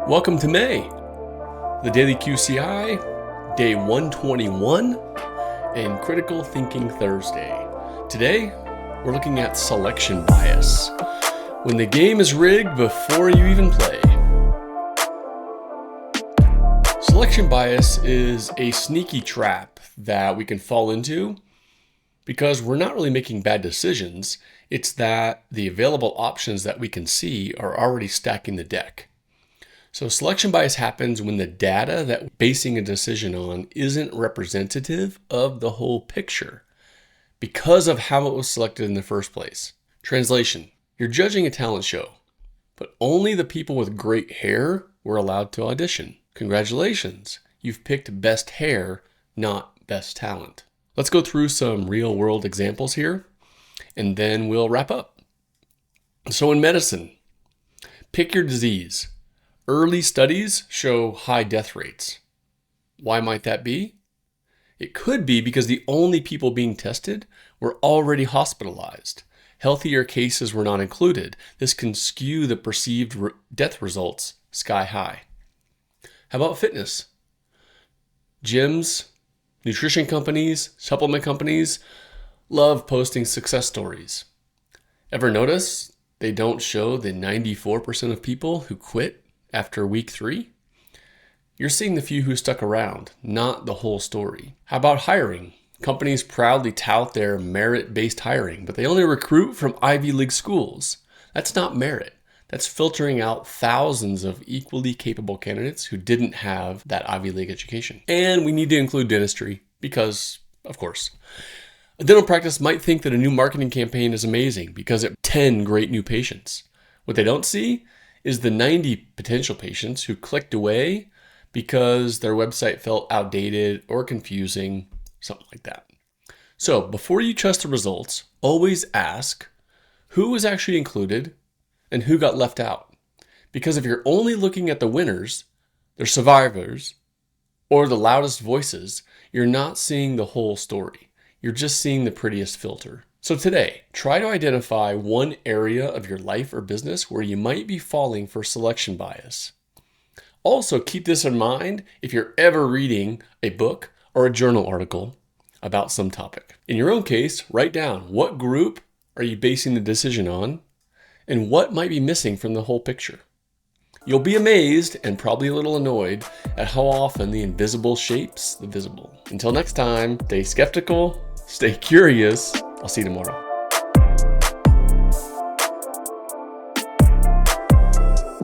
Welcome to May, the Daily QCI, day 121, and Critical Thinking Thursday. Today, we're looking at selection bias, when the game is rigged before you even play. Selection bias is a sneaky trap that we can fall into because we're not really making bad decisions. It's that the available options that we can see are already stacking the deck. So selection bias happens when the data that we're basing a decision on isn't representative of the whole picture because of how it was selected in the first place. Translation: you're judging a talent show, but only the people with great hair were allowed to audition. Congratulations, you've picked best hair, not best talent. Let's go through some real-world examples here, and then we'll wrap up. So in medicine, pick your disease. Early studies show high death rates. Why might that be? It could be because the only people being tested were already hospitalized. Healthier cases were not included. This can skew the perceived death results sky high. How about fitness? Gyms, nutrition companies, supplement companies love posting success stories. Ever notice they don't show the 94% of people who quit after week 3? You're seeing the few who stuck around, not the whole story. How about hiring? Companies proudly tout their merit-based hiring, but they only recruit from Ivy League schools. That's not merit. That's filtering out thousands of equally capable candidates who didn't have that Ivy League education. And we need to include dentistry because, of course. A dental practice might think that a new marketing campaign is amazing because it has 10 great new patients. What they don't see is the 90 potential patients who clicked away because their website felt outdated or confusing, something like that. So before you trust the results, always ask who was actually included and who got left out. Because if you're only looking at the winners, the survivors, or the loudest voices, you're not seeing the whole story. You're just seeing the prettiest filter. So today, try to identify one area of your life or business where you might be falling for selection bias. Also, keep this in mind if you're ever reading a book or a journal article about some topic. In your own case, write down what group are you basing the decision on and what might be missing from the whole picture. You'll be amazed and probably a little annoyed at how often the invisible shapes the visible. Until next time, stay skeptical, stay curious. I'll see you tomorrow.